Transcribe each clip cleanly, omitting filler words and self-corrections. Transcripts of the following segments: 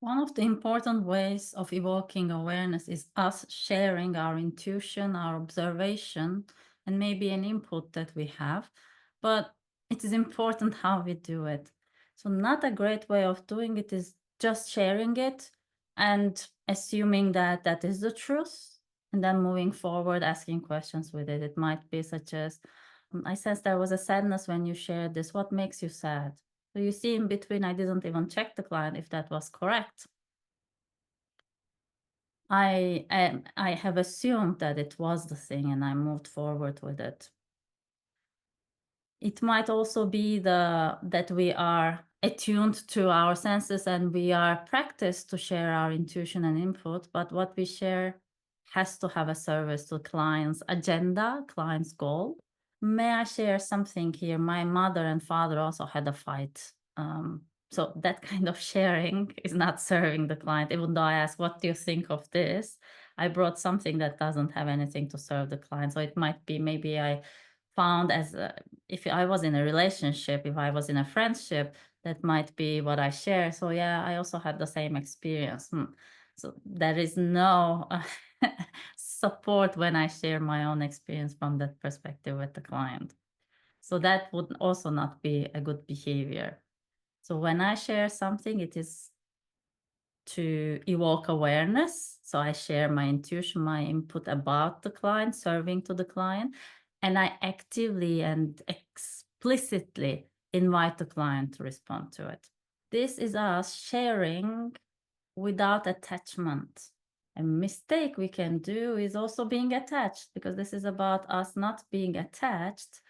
One of the important ways of evoking awareness is us sharing our intuition, our observation, and maybe an input that we have. But it is important how we do it. So, not a great way of doing it is just sharing it and assuming that that is the truth, and then moving forward, asking questions with it. It might be such as, I sense there was a sadness when you shared this. What makes you sad? So you see, in between, I didn't even check the client if that was correct. I have assumed that it was the thing, and I moved forward with it. It might also be that we are attuned to our senses and we are practiced to share our intuition and input, but what we share has to have a service to client's agenda, client's goal. May I share something here? My mother and father also had a fight. So that kind of sharing is not serving the client. Even though I ask, what do you think of this? I brought something that doesn't have anything to serve the client. So it might be maybe I found if I was in a relationship, if I was in a friendship, that might be what I share. So yeah, I also had the same experience. So there is no support when I share my own experience from that perspective with the client. So that would also not be a good behavior. So when I share something, it is to evoke awareness. So I share my intuition, my input about the client, serving to the client, and I actively and explicitly invite the client to respond to it. This is us sharing without attachment. A mistake we can do is also being attached, because this is about us not being attached.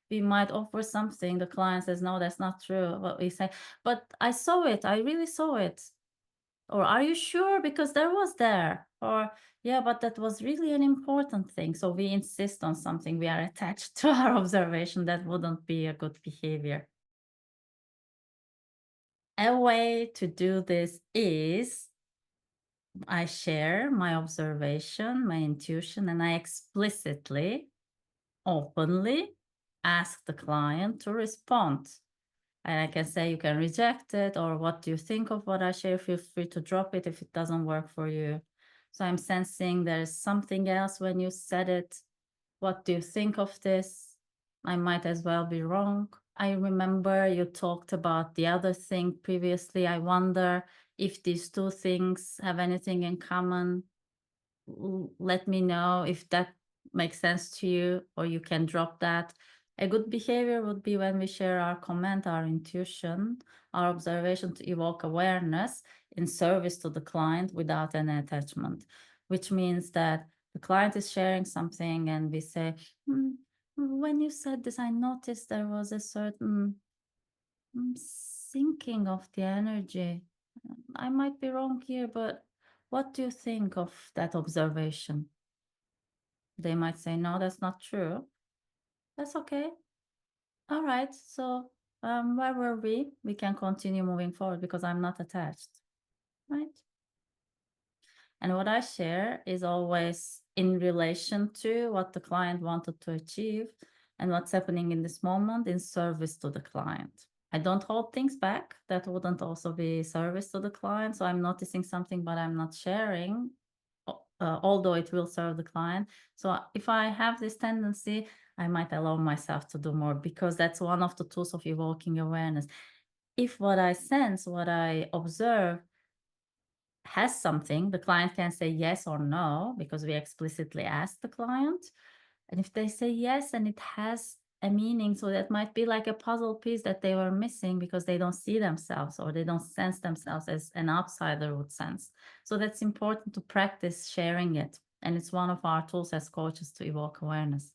We might offer something, the client says, no, that's not true. What we say, but I saw it, I really saw it. Or are you sure? Because there was there. Or yeah, but that was really an important thing. So we insist on something, we are attached to our observation. That wouldn't be a good behavior. A way to do this is I share my observation, my intuition, and I explicitly, openly ask the client to respond. And I can say, you can reject it, or what do you think of what I share? Feel free to drop it if it doesn't work for you. So I'm sensing there's something else when you said it. What do you think of this? I might as well be wrong. I remember you talked about the other thing previously. I wonder if these two things have anything in common. Let me know if that makes sense to you, or you can drop that. A good behavior would be when we share our comment, our intuition, our observation to evoke awareness in service to the client without any attachment, which means that the client is sharing something and we say, "Hmm, when you said this, I noticed there was a certain sinking of the energy. I might be wrong here, but what do you think of that observation?" They might say, no, that's not true. That's okay. All right. So, where were we? We can continue moving forward because I'm not attached. Right. And what I share is always in relation to what the client wanted to achieve and what's happening in this moment in service to the client. I don't hold things back. That wouldn't also be service to the client. So I'm noticing something, but I'm not sharing, although it will serve the client. So if I have this tendency, I might allow myself to do more, because that's one of the tools of evoking awareness. If what I sense, what I observe has something, the client can say yes or no, because we explicitly ask the client. And if they say yes and it has a meaning, so that might be like a puzzle piece that they were missing because they don't see themselves or they don't sense themselves as an outsider would sense. So that's important to practice sharing it. And it's one of our tools as coaches to evoke awareness.